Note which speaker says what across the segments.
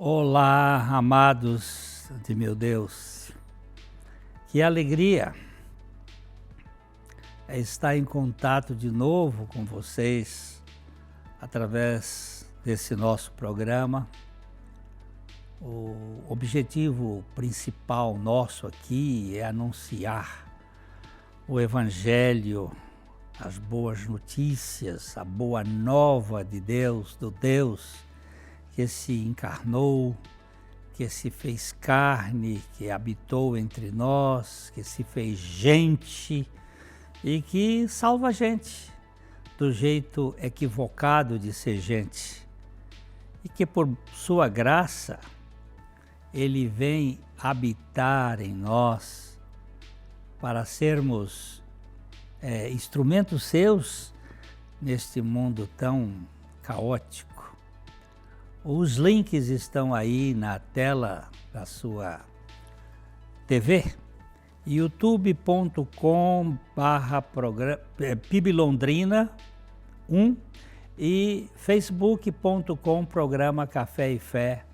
Speaker 1: Olá, amados de meu Deus, que alegria é estar em contato de novo com vocês através desse nosso programa. O objetivo principal nosso aqui é anunciar o Evangelho, as boas notícias, a boa nova de Deus, do Deus que se encarnou, que se fez carne, que habitou entre nós, que se fez gente e que salva a gente do jeito equivocado de ser gente. E que por sua graça Ele vem habitar em nós para sermos instrumentos seus neste mundo tão caótico. Os links estão aí na tela da sua TV, youtube.com/PIBLondrina 1 e facebook.com Programa Café e Fé,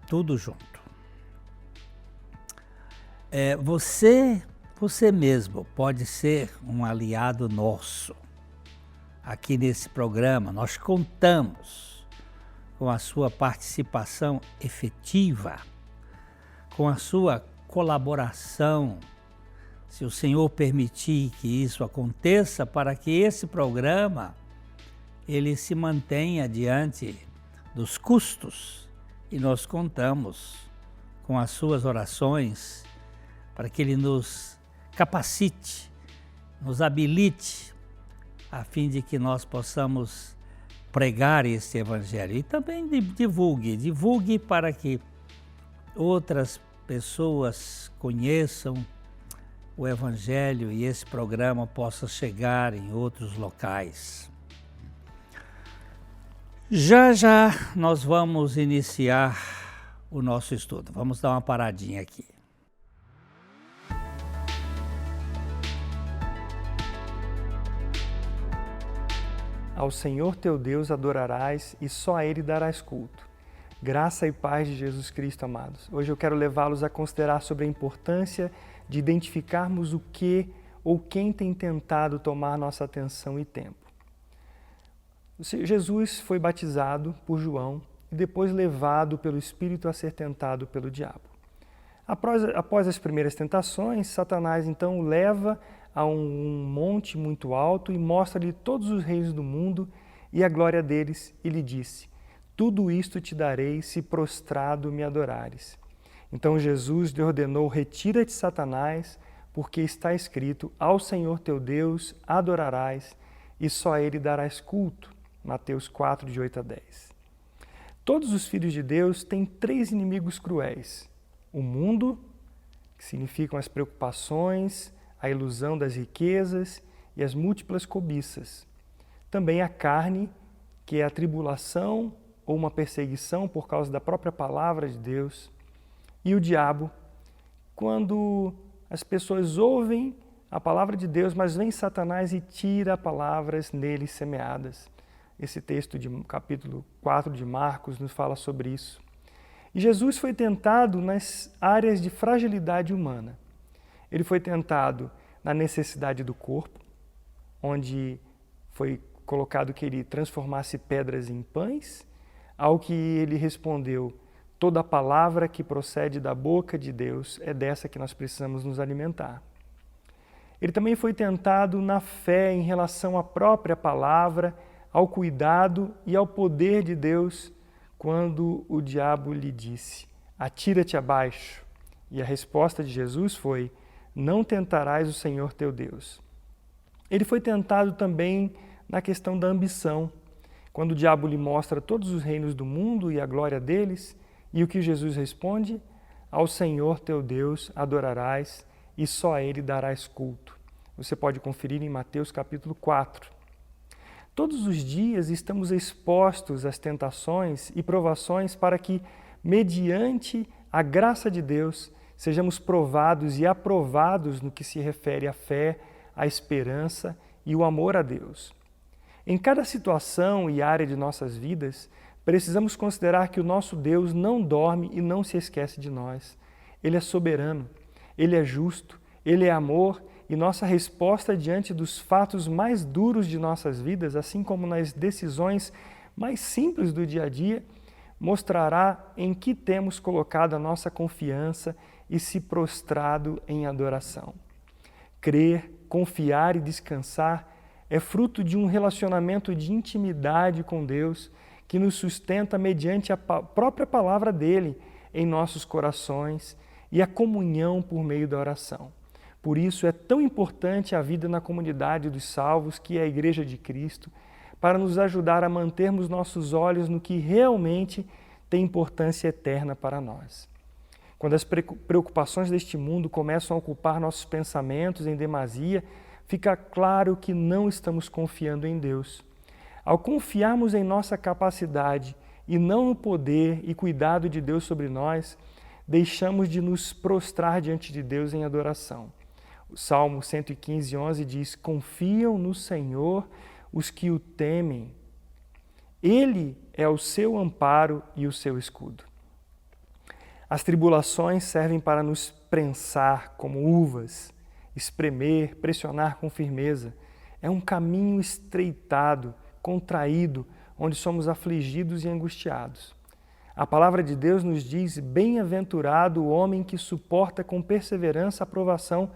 Speaker 1: tudo junto. Você mesmo pode ser um aliado nosso aqui nesse programa. Nós contamos com a sua participação efetiva, com a sua colaboração, se o Senhor permitir que isso aconteça, para que esse programa ele se mantenha diante dos custos, e nós contamos com as suas orações para que Ele nos capacite, nos habilite, a fim de que nós possamos pregar esse Evangelho. E também divulgue para que outras pessoas conheçam o Evangelho e esse programa possa chegar em outros locais. Já nós vamos iniciar o nosso estudo. Vamos dar uma paradinha aqui.
Speaker 2: Ao Senhor teu Deus adorarás e só a Ele darás culto. Graça e paz de Jesus Cristo, amados. Hoje eu quero levá-los a considerar sobre a importância de identificarmos o que ou quem tem tentado tomar nossa atenção e tempo. Jesus foi batizado por João e depois levado pelo Espírito a ser tentado pelo diabo. Após as primeiras tentações, Satanás então o leva a um monte muito alto e mostra-lhe todos os reis do mundo e a glória deles, e lhe disse: tudo isto te darei se prostrado me adorares. Então Jesus lhe ordenou: retira-te, Satanás, porque está escrito: ao Senhor teu Deus adorarás e só a Ele darás culto. Mateus 4, de 8 a 10. Todos os filhos de Deus têm três inimigos cruéis: o mundo, que significam as preocupações, a ilusão das riquezas e as múltiplas cobiças. Também a carne, que é a tribulação ou uma perseguição por causa da própria palavra de Deus. E o diabo, quando as pessoas ouvem a palavra de Deus, mas vem Satanás e tira palavras neles semeadas. Esse texto de capítulo 4 de Marcos nos fala sobre isso. E Jesus foi tentado nas áreas de fragilidade humana. Ele foi tentado na necessidade do corpo, onde foi colocado que ele transformasse pedras em pães, ao que ele respondeu: toda palavra que procede da boca de Deus é dessa que nós precisamos nos alimentar. Ele também foi tentado na fé em relação à própria palavra, ao cuidado e ao poder de Deus, quando o diabo lhe disse: atira-te abaixo. E a resposta de Jesus foi: não tentarás o Senhor teu Deus. Ele foi tentado também na questão da ambição, quando o diabo lhe mostra todos os reinos do mundo e a glória deles, e o que Jesus responde? Ao Senhor teu Deus adorarás e só a Ele darás culto. Você pode conferir em Mateus capítulo 4. Todos os dias estamos expostos às tentações e provações para que, mediante a graça de Deus, sejamos provados e aprovados no que se refere à fé, à esperança e o amor a Deus. Em cada situação e área de nossas vidas, Precisamos considerar que o nosso Deus não dorme e não se esquece de nós. Ele é soberano, Ele é justo, Ele é amor e nossa resposta diante dos fatos mais duros de nossas vidas, assim como nas decisões mais simples do dia a dia, mostrará em que temos colocado a nossa confiança e se prostrado em adoração. Crer, confiar e descansar é fruto de um relacionamento de intimidade com Deus que nos sustenta mediante a própria palavra dele em nossos corações e a comunhão por meio da oração. Por isso é tão importante a vida na comunidade dos salvos, que é a Igreja de Cristo, para nos ajudar a mantermos nossos olhos no que realmente tem importância eterna para nós. Quando as preocupações deste mundo começam a ocupar nossos pensamentos em demasia, fica claro que não estamos confiando em Deus. Ao confiarmos em nossa capacidade e não no poder e cuidado de Deus sobre nós, deixamos de nos prostrar diante de Deus em adoração. O Salmo 115:11 diz: "Confiam no Senhor os que o temem. Ele é o seu amparo e o seu escudo." As tribulações servem para nos prensar como uvas, espremer, pressionar com firmeza. É um caminho estreitado, contraído, onde somos afligidos e angustiados. A palavra de Deus nos diz: "Bem-aventurado o homem que suporta com perseverança a provação,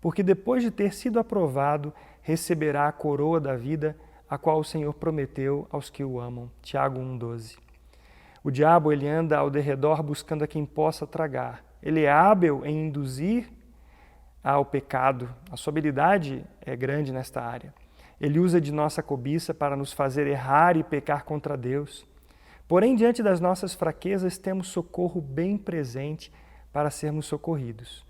Speaker 2: porque depois de ter sido aprovado, receberá a coroa da vida, a qual o Senhor prometeu aos que o amam." Tiago 1:12. O diabo, ele anda ao derredor buscando a quem possa tragar. Ele é hábil em induzir ao pecado. A sua habilidade é grande nesta área. Ele usa de nossa cobiça para nos fazer errar e pecar contra Deus. Porém, diante das nossas fraquezas, temos socorro bem presente para sermos socorridos.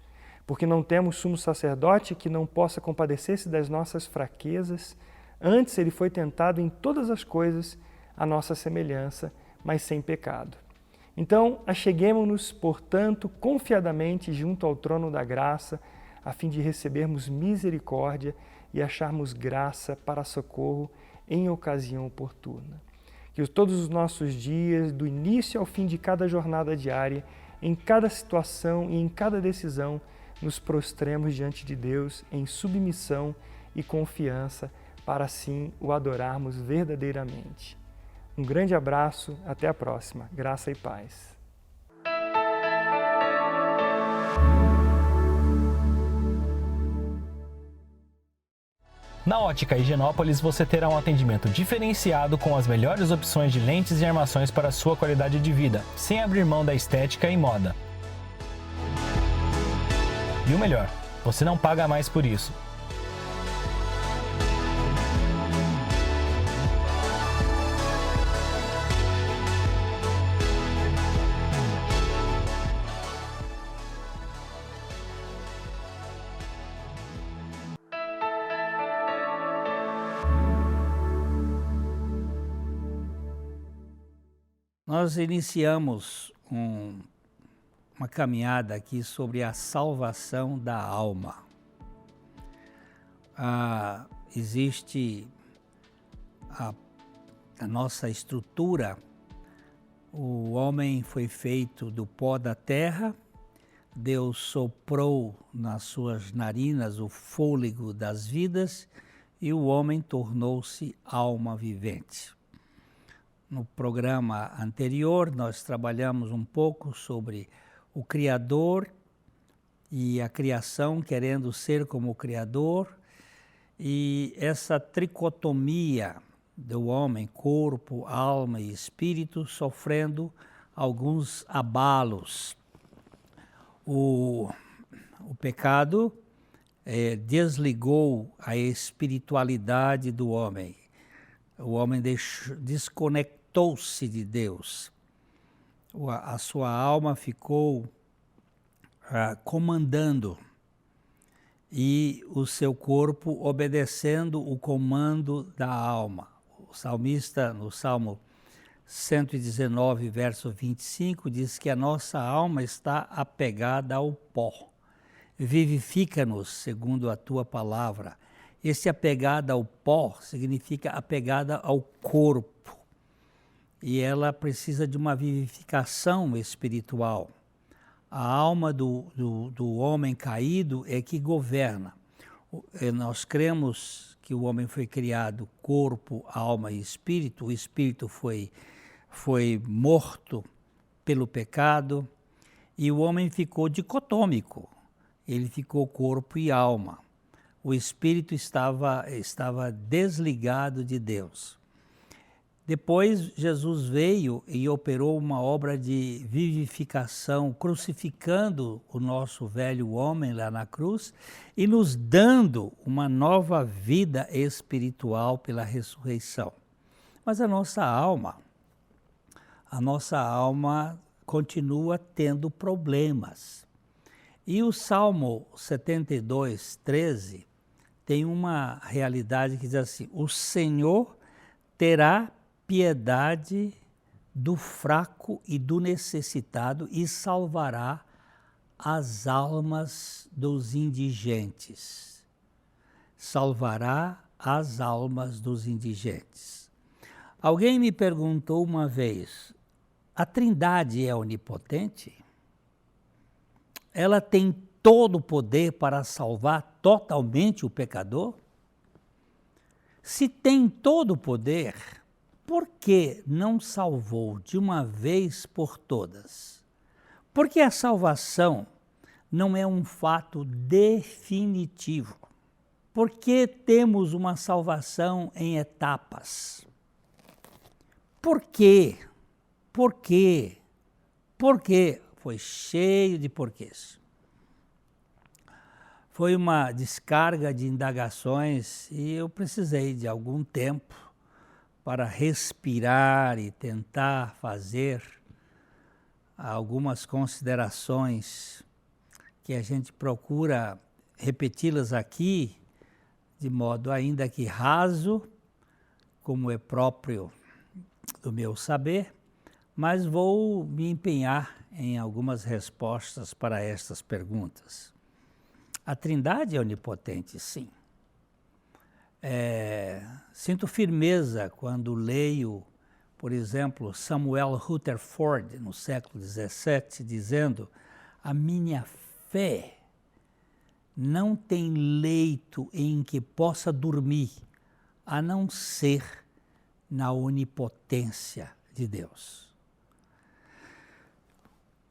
Speaker 2: Porque não temos sumo sacerdote que não possa compadecer-se das nossas fraquezas. Antes, ele foi tentado em todas as coisas à nossa semelhança, mas sem pecado. Então, acheguemo-nos, portanto, confiadamente junto ao trono da graça, a fim de recebermos misericórdia e acharmos graça para socorro em ocasião oportuna. Que todos os nossos dias, do início ao fim de cada jornada diária, em cada situação e em cada decisão, nos prostremos diante de Deus em submissão e confiança, para assim o adorarmos verdadeiramente. Um grande abraço, até a próxima. Graça e paz.
Speaker 3: Na Ótica Higienópolis você terá um atendimento diferenciado com as melhores opções de lentes e armações para a sua qualidade de vida, sem abrir mão da estética e moda. E o melhor, você não paga mais por isso.
Speaker 1: Nós iniciamos uma caminhada aqui sobre a salvação da alma. Existe a nossa estrutura. O homem foi feito do pó da terra, Deus soprou nas suas narinas o fôlego das vidas e o homem tornou-se alma vivente. No programa anterior, nós trabalhamos um pouco sobre o Criador e a criação querendo ser como o Criador, e essa tricotomia do homem, corpo, alma e espírito, sofrendo alguns abalos. O pecado desligou a espiritualidade do homem. O homem desconectou-se de Deus. A sua alma ficou comandando e o seu corpo obedecendo o comando da alma. O salmista, no Salmo 119, verso 25, diz que a nossa alma está apegada ao pó. Vivifica-nos segundo a tua palavra. Esse apegada ao pó significa apegada ao corpo. e ela precisa de uma vivificação espiritual. A alma do homem caído é que governa. Nós cremos que o homem foi criado corpo, alma e espírito. O espírito foi morto pelo pecado e o homem ficou dicotômico. Ele ficou corpo e alma. O espírito estava desligado de Deus. Depois Jesus veio e operou uma obra de vivificação, crucificando o nosso velho homem lá na cruz e nos dando uma nova vida espiritual pela ressurreição. Mas a nossa alma continua tendo problemas. E o Salmo 72, 13 tem uma realidade que diz assim: o Senhor terá piedade do fraco e do necessitado e salvará as almas dos indigentes. Salvará as almas dos indigentes. Alguém me perguntou uma vez: a Trindade é onipotente? Ela tem todo o poder para salvar totalmente o pecador? Se tem todo o poder, por que não salvou de uma vez por todas? Porque a salvação não é um fato definitivo. Por que temos uma salvação em etapas? Por quê? Por quê? Por quê? Foi cheio de porquês. Foi uma descarga de indagações e eu precisei de algum tempo para respirar e tentar fazer algumas considerações que a gente procura repeti-las aqui de modo ainda que raso, como é próprio do meu saber, mas vou me empenhar em algumas respostas para estas perguntas. A Trindade é onipotente, sim. Sinto firmeza quando leio, por exemplo, Samuel Rutherford, no século XVII, dizendo: a minha fé não tem leito em que possa dormir, a não ser na onipotência de Deus.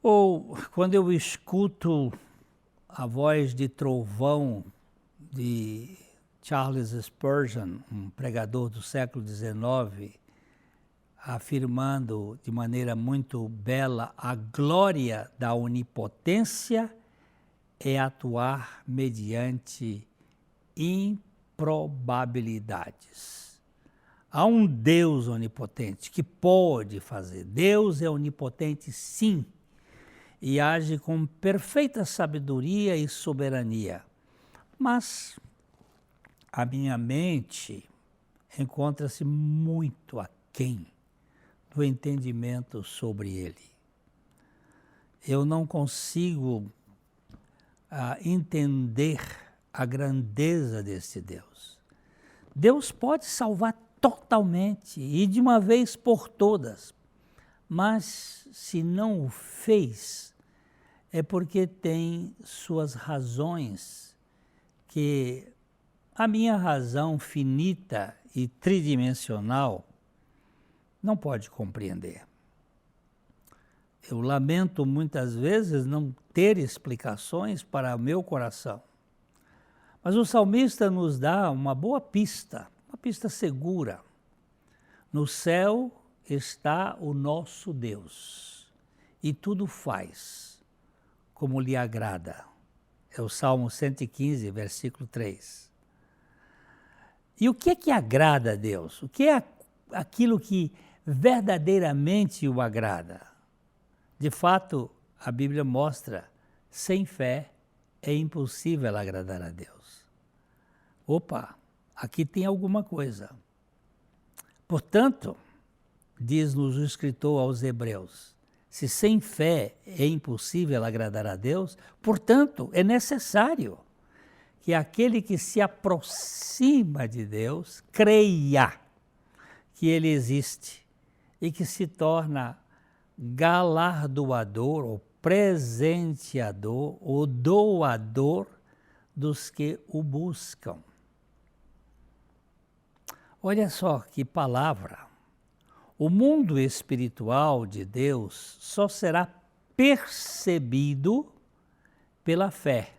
Speaker 1: Ou quando eu escuto a voz de trovão de Charles Spurgeon, um pregador do século XIX, afirmando de maneira muito bela: a glória da onipotência é atuar mediante improbabilidades. Há um Deus onipotente que pode fazer. Deus é onipotente, sim, e age com perfeita sabedoria e soberania. Mas a minha mente encontra-se muito aquém do entendimento sobre ele. Eu não consigo entender a grandeza desse Deus. Deus pode salvar totalmente e de uma vez por todas, mas se não o fez, é porque tem suas razões que a minha razão finita e tridimensional não pode compreender. Eu lamento muitas vezes não ter explicações para o meu coração. Mas o salmista nos dá uma boa pista, uma pista segura. No céu está o nosso Deus e tudo faz como lhe agrada. É o Salmo 115, versículo 3. E o que é que agrada a Deus? O que é aquilo que verdadeiramente o agrada? De fato, a Bíblia mostra, sem fé é impossível agradar a Deus. Opa, aqui tem alguma coisa. Portanto, diz-nos o escritor aos Hebreus, se sem fé é impossível agradar a Deus, portanto, é necessário que aquele que se aproxima de Deus creia que Ele existe e que se torna galardoador, ou presenteador, ou doador dos que o buscam. Olha só que palavra. O mundo espiritual de Deus só será percebido pela fé.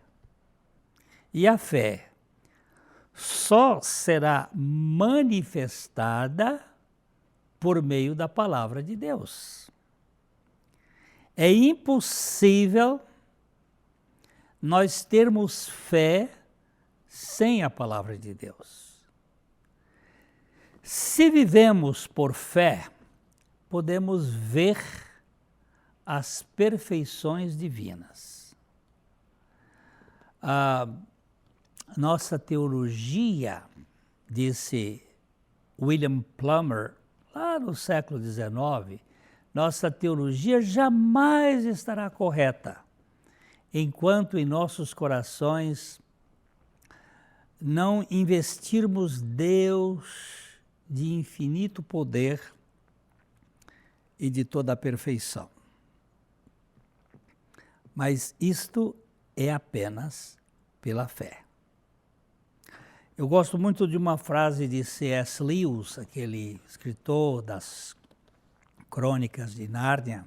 Speaker 1: E a fé só será manifestada por meio da palavra de Deus. É impossível nós termos fé sem a palavra de Deus. Se vivemos por fé, podemos ver as perfeições divinas. A nossa teologia, disse William Plumer, lá no século XIX, nossa teologia jamais estará correta enquanto em nossos corações não investirmos Deus de infinito poder e de toda a perfeição. Mas isto é apenas pela fé. Eu gosto muito de uma frase de C.S. Lewis, aquele escritor das Crônicas de Nárnia,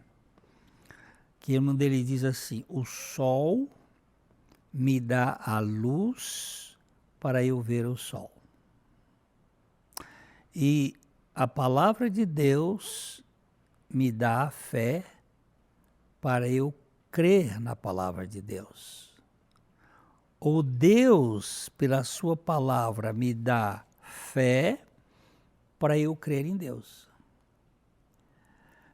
Speaker 1: que um dele diz assim: o sol me dá a luz para eu ver o sol. E a palavra de Deus me dá a fé para eu crer na palavra de Deus. Ou Deus, pela sua palavra, me dá fé para eu crer em Deus.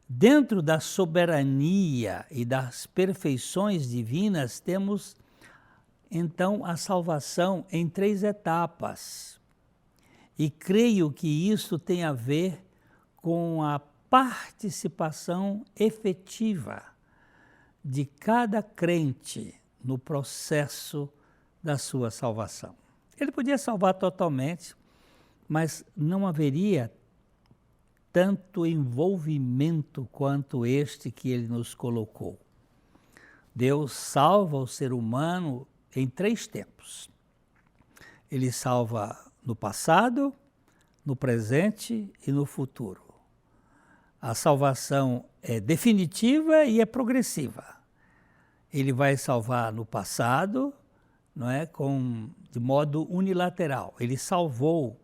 Speaker 1: Dentro da soberania e das perfeições divinas, temos então a salvação em 3 etapas. E creio que isso tem a ver com a participação efetiva de cada crente no processo da sua salvação. Ele podia salvar totalmente, mas não haveria tanto envolvimento quanto este que ele nos colocou. Deus salva o ser humano em 3 tempos. Ele salva no passado, no presente e no futuro. A salvação é definitiva e é progressiva. Ele vai salvar no passado, não é, de modo unilateral. Ele salvou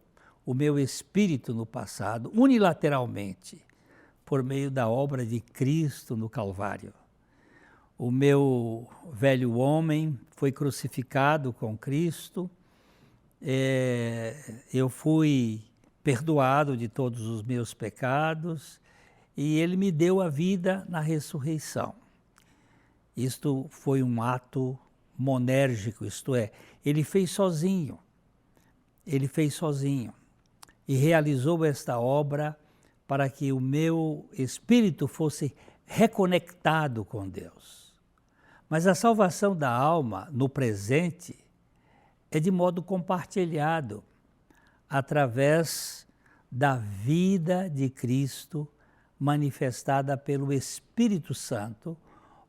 Speaker 1: o meu espírito no passado, unilateralmente, por meio da obra de Cristo no Calvário. O meu velho homem foi crucificado com Cristo, eu fui perdoado de todos os meus pecados e ele me deu a vida na ressurreição. Isto foi um ato monérgico, isto é, ele fez sozinho. Ele fez sozinho e realizou esta obra para que o meu espírito fosse reconectado com Deus. Mas a salvação da alma no presente é de modo compartilhado através da vida de Cristo manifestada pelo Espírito Santo,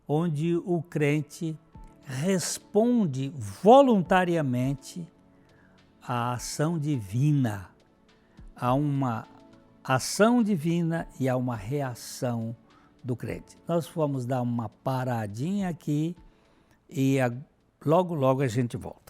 Speaker 1: onde o crente responde voluntariamente à ação divina. Há uma ação divina e há uma reação do crente. Nós vamos dar uma paradinha aqui e logo, logo a gente volta.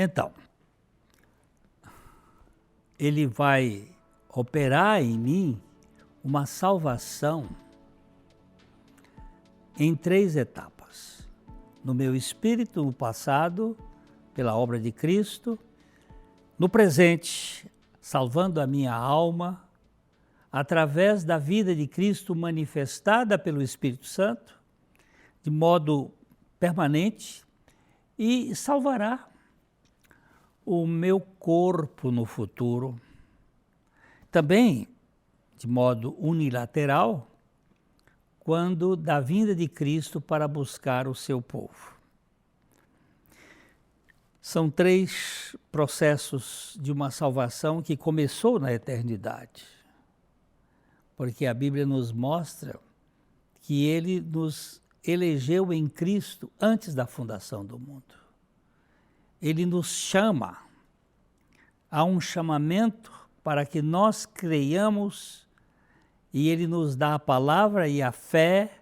Speaker 1: Então, ele vai operar em mim uma salvação em 3 etapas. No meu espírito, no passado, pela obra de Cristo, no presente, salvando a minha alma, através da vida de Cristo manifestada pelo Espírito Santo, de modo permanente, e salvará o meu corpo no futuro. Também, de modo unilateral, quando da vinda de Cristo para buscar o seu povo. São 3 processos de uma salvação que começou na eternidade, porque a Bíblia nos mostra que Ele nos elegeu em Cristo antes da fundação do mundo. Ele nos chama, há um chamamento para que nós creiamos, e Ele nos dá a palavra e a fé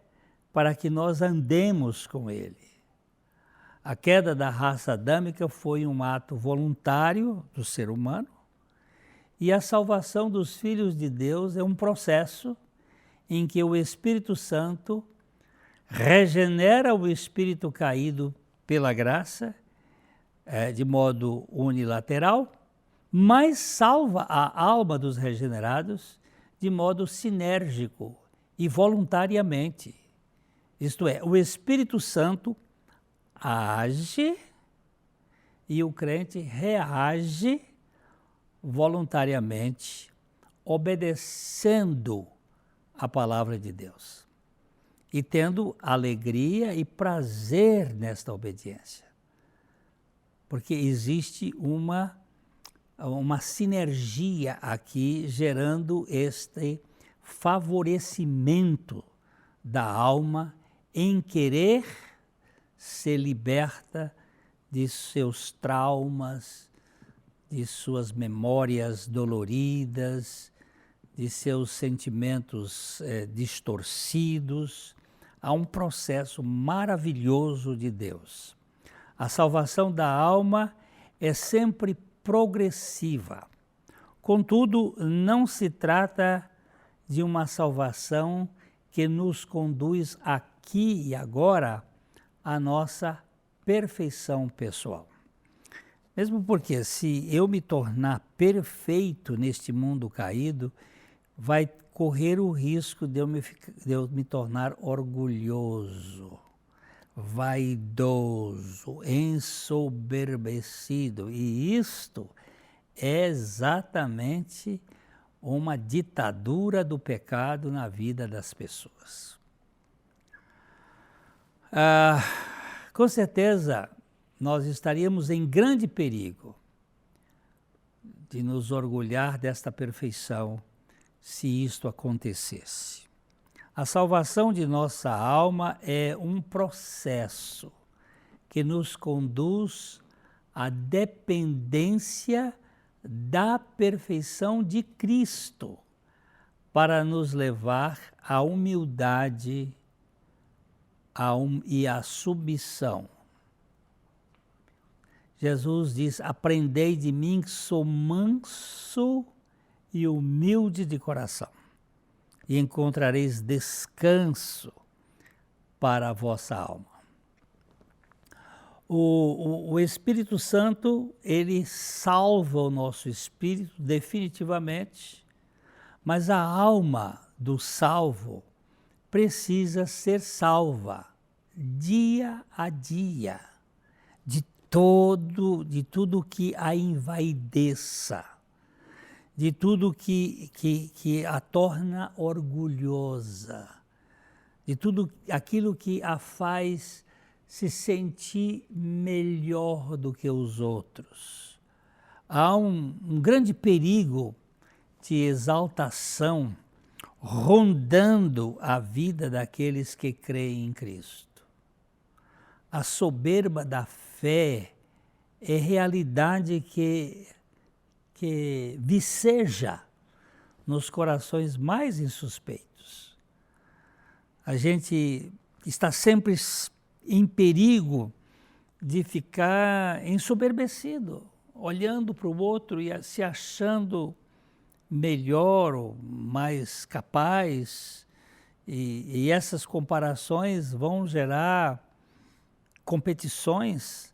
Speaker 1: para que nós andemos com Ele. A queda da raça adâmica foi um ato voluntário do ser humano, e a salvação dos filhos de Deus é um processo em que o Espírito Santo regenera o espírito caído pela graça, de modo unilateral, mas salva a alma dos regenerados de modo sinérgico e voluntariamente. Isto é, o Espírito Santo age e o crente reage voluntariamente, obedecendo a palavra de Deus e tendo alegria e prazer nesta obediência. Porque existe uma sinergia aqui gerando este favorecimento da alma em querer ser liberta de seus traumas, de suas memórias doloridas, de seus sentimentos distorcidos. Há um processo maravilhoso de Deus. A salvação da alma é sempre progressiva. Contudo, não se trata de uma salvação que nos conduz aqui e agora à nossa perfeição pessoal. Mesmo porque, se eu me tornar perfeito neste mundo caído, vai correr o risco de eu me tornar orgulhoso, vaidoso, ensoberbecido. E isto é exatamente uma ditadura do pecado na vida das pessoas. Com certeza, nós estaríamos em grande perigo de nos orgulhar desta perfeição se isto acontecesse. A salvação de nossa alma é um processo que nos conduz à dependência da perfeição de Cristo para nos levar à humildade e à submissão. Jesus diz: aprendei de mim que sou manso e humilde de coração, e encontrareis descanso para a vossa alma. O Espírito Santo, ele salva o nosso espírito definitivamente, mas a alma do salvo precisa ser salva dia a dia de tudo que a envaideça, de tudo que a torna orgulhosa, de tudo aquilo que a faz se sentir melhor do que os outros. Há um grande perigo de exaltação rondando a vida daqueles que creem em Cristo. A soberba da fé é realidade que viceja nos corações mais insuspeitos. A gente está sempre em perigo de ficar ensoberbecido, olhando para o outro e se achando melhor ou mais capaz E essas comparações vão gerar competições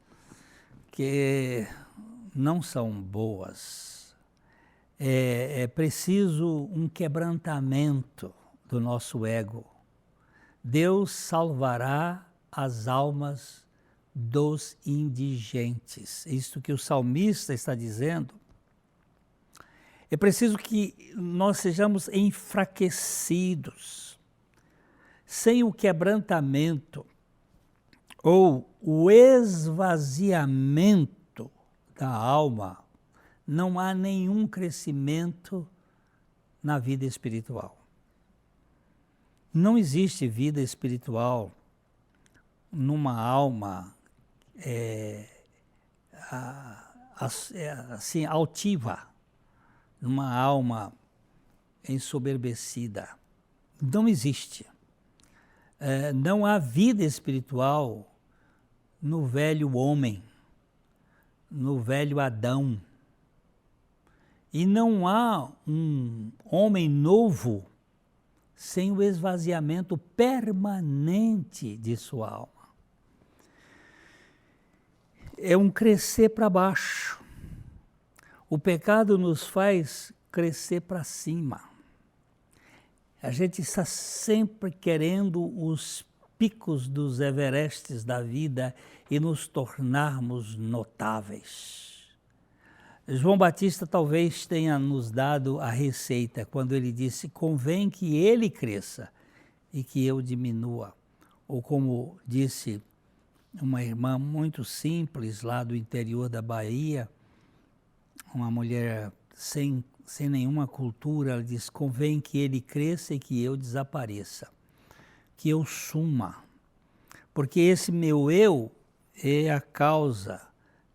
Speaker 1: que não são boas. É preciso um quebrantamento do nosso ego. Deus salvará as almas dos indigentes. Isto que o salmista está dizendo. É preciso que nós sejamos enfraquecidos. Sem o quebrantamento ou o esvaziamento da alma, não há nenhum crescimento na vida espiritual. Não existe vida espiritual numa alma assim, altiva, numa alma ensoberbecida. Não existe. Não há vida espiritual no velho homem, no velho Adão. E não há um homem novo sem o esvaziamento permanente de sua alma. É um crescer para baixo. O pecado nos faz crescer para cima. A gente está sempre querendo os picos dos Everestes da vida e nos tornarmos notáveis. João Batista talvez tenha nos dado a receita quando ele disse: convém que ele cresça e que eu diminua. Ou como disse uma irmã muito simples lá do interior da Bahia, uma mulher sem nenhuma cultura, ela diz: convém que ele cresça e que eu desapareça, que eu suma, porque esse meu eu é a causa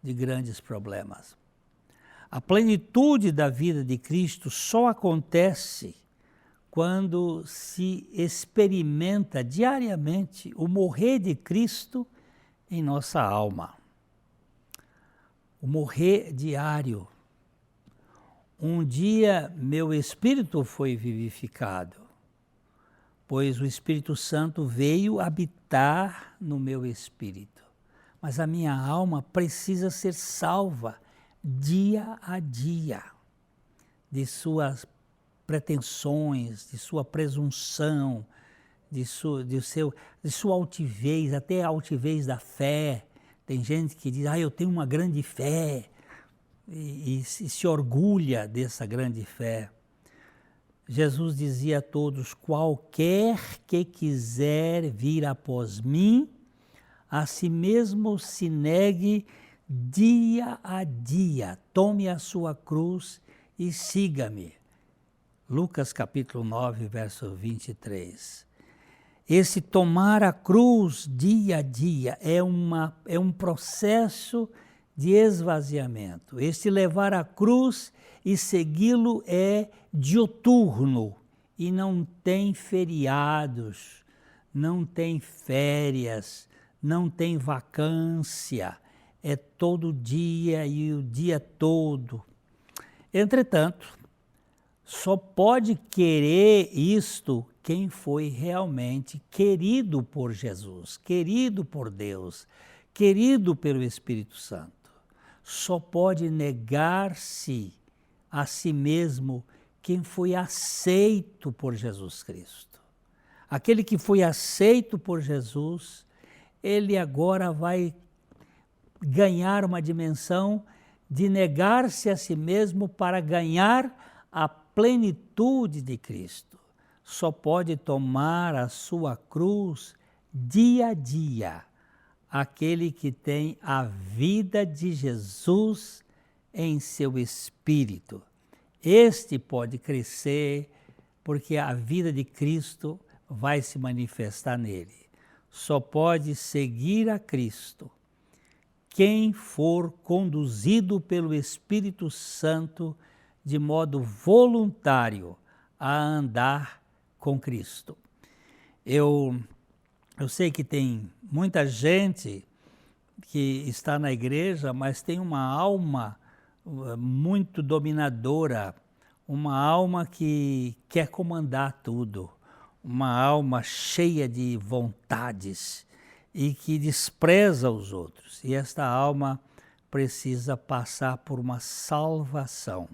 Speaker 1: de grandes problemas. A plenitude da vida de Cristo só acontece quando se experimenta diariamente o morrer de Cristo em nossa alma. O morrer diário. Um dia meu espírito foi vivificado, pois o Espírito Santo veio habitar no meu espírito. Mas a minha alma precisa ser salva dia a dia de suas pretensões, de sua presunção, de sua altivez, até a altivez da fé. Tem gente que diz: eu tenho uma grande fé, e se orgulha dessa grande fé. Jesus dizia a todos: qualquer que quiser vir após mim, a si mesmo se negue dia a dia, tome a sua cruz e siga-me. Lucas capítulo 9, verso 23. Esse tomar a cruz dia a dia é um processo de esvaziamento. Este levar a cruz e segui-lo é dioturno e não tem feriados, não tem férias, não tem vacância. É todo dia e o dia todo. Entretanto, só pode querer isto quem foi realmente querido por Jesus, querido por Deus, querido pelo Espírito Santo. Só pode negar-se a si mesmo quem foi aceito por Jesus Cristo. Aquele que foi aceito por Jesus, ele agora vai ganhar uma dimensão de negar-se a si mesmo para ganhar a plenitude de Cristo. Só pode tomar a sua cruz dia a dia aquele que tem a vida de Jesus em seu espírito. Este pode crescer porque a vida de Cristo vai se manifestar nele. Só pode seguir a Cristo quem for conduzido pelo Espírito Santo de modo voluntário a andar com Cristo. Eu sei que tem muita gente que está na igreja, mas tem uma alma muito dominadora, uma alma que quer comandar tudo, uma alma cheia de vontades e que despreza os outros. E esta alma precisa passar por uma salvação.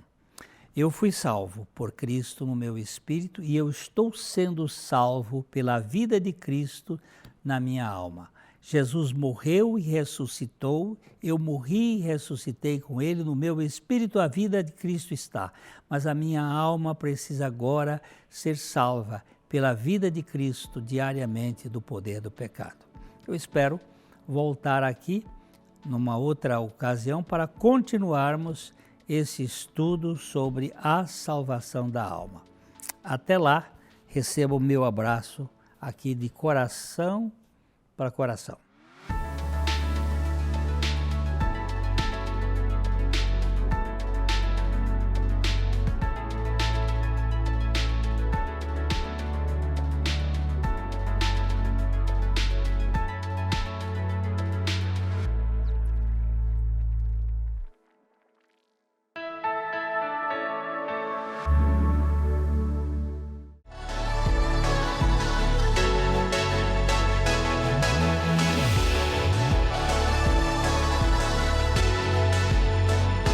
Speaker 1: Eu fui salvo por Cristo no meu espírito e eu estou sendo salvo pela vida de Cristo na minha alma. Jesus morreu e ressuscitou, eu morri e ressuscitei com ele, no meu espírito a vida de Cristo está. Mas a minha alma precisa agora ser salva pela vida de Cristo diariamente do poder do pecado. Eu espero voltar aqui numa outra ocasião para continuarmos esse estudo sobre a salvação da alma. Até lá, receba o meu abraço aqui de coração para coração.